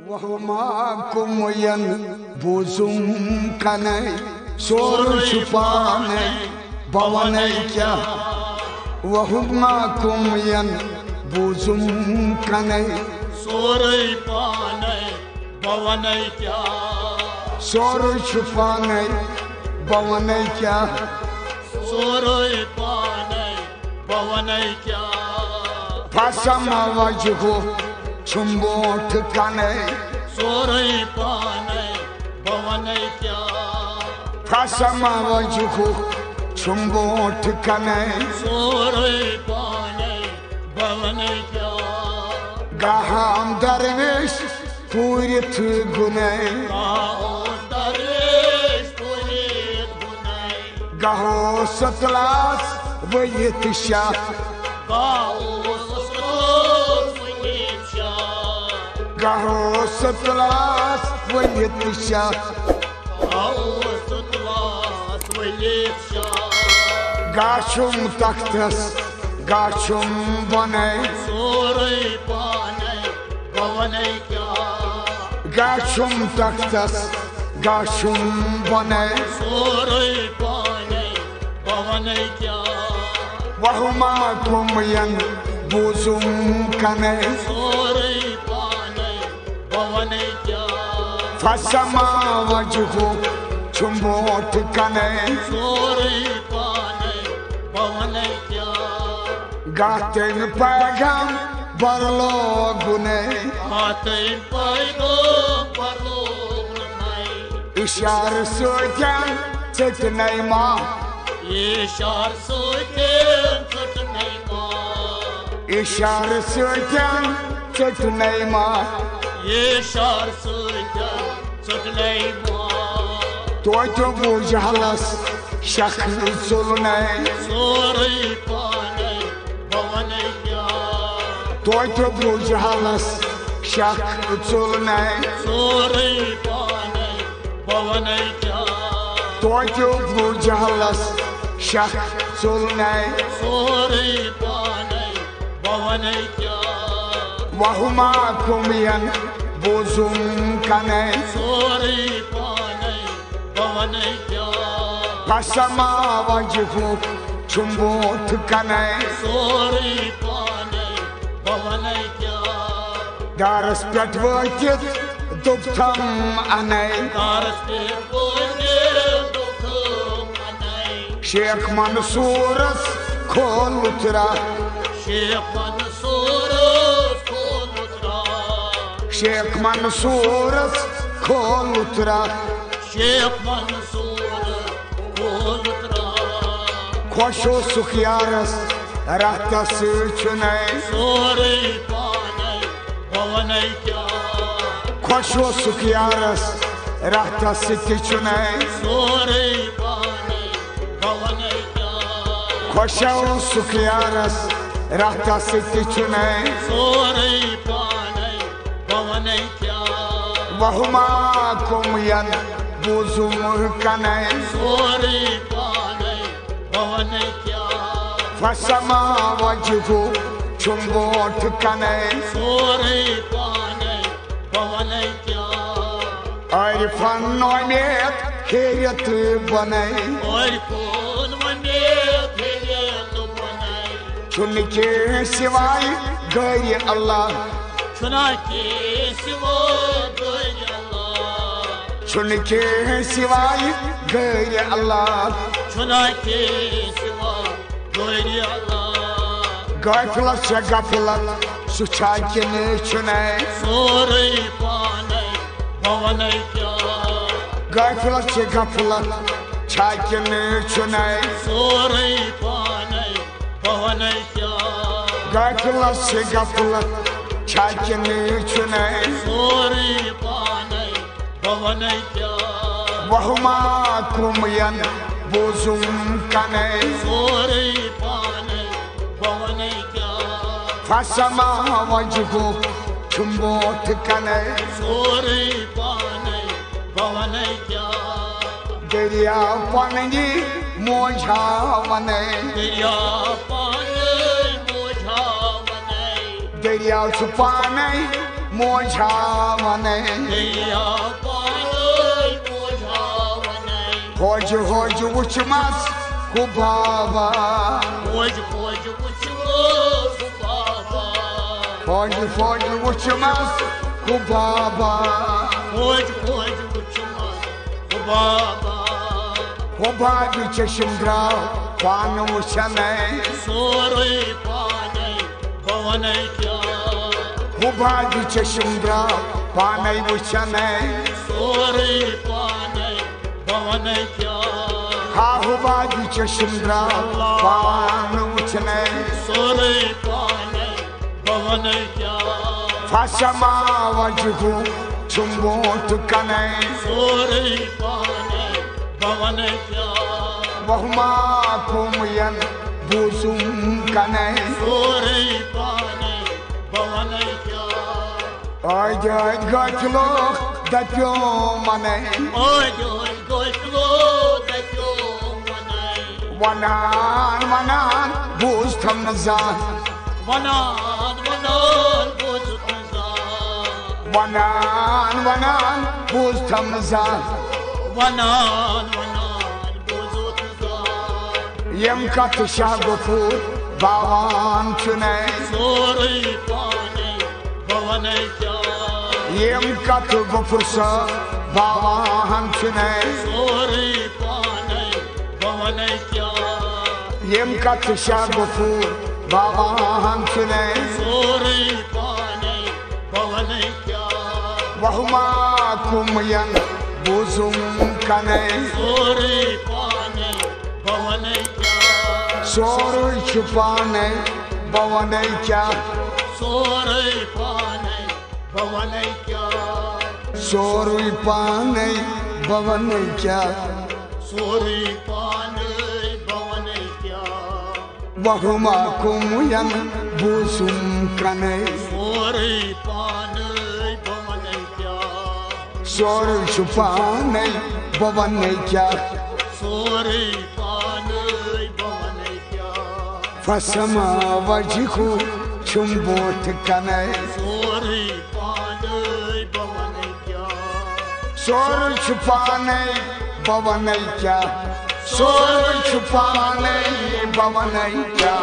वहुमा कुमयन बुजुम कनै सोर छुपाने बवनै क्या वहुमा कुमयन बुजुम कनै सोर पानै बवनै क्या सोर छुपाने बवनै क्या सोर पानै बवनै क्या फसम वजहु छुम्बोठ कनै सोर पानै बवनै क्या फसम वजहु छुम्बोठ कनै सोर पानै बवनै क्या गहाम दरवेश पूरित गुनै दरवेश पूरित गुनै गहो सतलास वयित शाह गहो सतलास वयित शाह गाशुम तख्तस गाशुम बनै सोर पानै बवनै क्या गाशुम तख्तस गाशुम बनै सोर पानै बवनै क्या वहुमा कुमयन बुजुम कनै सोर पानै बवनै क्या फसमा वजहु छुम्बोठ कनै सोर पानै बवनै क्या गातेन पैगाम बरलो गुनै आतैन पैगो बरलो गुनै इशार सोचन चटनै मा इशार सोचन चटनै मा इशार सोचन चटनै मा इशार सोचन चटनै मा तो बुझलस शख चुलनै सोर पानै बवनै क्या तो बुझलस शख चुलनै सोर पानै बवनै क्या तो बुझलस शख चुलनै सोर पानै बवनै क्या वहुमा कुमयन बुजुम कनै सोर पानै बवनै क्या फसमा वजहु छुम्बोठ कनै सोर पानै बवनै क्या दारस पेट वतित दुप्थम अनै दारस पे बोले दुख मनै शेख मंसूरस खोल उतरा शेख मंसूर खोलुत्रा शेख मंसूरस खोल उतरा शेख मंसूर खोलुत्रा खोशो सुखियारस रहतस चुनै सोर पानै बवनै क्या खोशो सुखियारस रहतस चुनै सोर पानै बवनै क्या खोशो सुखियारस रहतस चुनै सोर पानै बवनै क्या वहुमा कुमयन बुजुम कनै सोर पानै बवनै क्या फसमा वजहु छुम्बोठ कनै सोर पानै बवनै क्या अरफन नोमेत हेयत बनै और कौन मने भेजे तो बनाए चुनके सिवाय गैर अल्लाह चुना के सिवा कोई अल्लाह चुनके सिवाय गैर अल्लाह चुना के सिवा कोई अल्लाह गफलत से गफलत सुछाकिन चुनै सोर पानै बवनै क्या गफलत से गफलत छाकिन चुनै सोर पानै बवनै क्या गफलत से गफलत छाकिन चुनै सोर पानै बवनै क्या वहुमा कुमयन बुजुम कनै सोर पानै बवनै क्या फसमा वजहु छुम्बोठ कनै सोर पानै बवनै क्या दरिया पनगी मोझा वनै दरिया पानै मोझा वनै दरिया पानै मोझावने दरिया पानई मोझावने खोज खोज उचमस कुबाबा खोज खोज उछलो बाबा खोज खोज उचमस कुबाबा खोज खोज उछलो बाबा कुबाबी चशम द्राव पान उछने सोरे पाने भवने क्या कुबाबी चशम द्राव पान उछने सोरे पाने भवने क्या हा कुबाबी चशम द्राव पान उछने सोरे पाने भवने क्या फसमा वजहू चुम्बोट कने सोरे पाने भवने क्या बहुमा कुमयन बुसुम कने सोरे पाने भवने क्या आज गचलो दचो मने ओय गोचलो दचो मनाई वनान वनान बुस थम नजान वनान बोझुतजा वनान वनान बुस थम नजान वनान बोझुतजा यम कत शाह गफूर बावान चुने सोरे पाने भवने क्या यम कत गफूर सा बावान चुने सोरे पाने भवने क्या यम कत शाह गफूर बावान चुने सोरे पाने भवने क्या बहुमा कुमयन बुजुम कने सोरे पाने भवने क्या सोर छुपाने बवने क्या सोरे पाने भवने क्या सोर पाने बवने क्या सोरे पाने भवने क्या बहुमा कुमयन बुजुम कने सोरे पाने भवने क्या सोर छुपाने बवने क्या सोरे पाने भवने क्या फसमा वजहू चुम्बोट कने सोरे पाने भवने क्या सोर छुपाने बवने क्या सोर छुपाने बवने क्या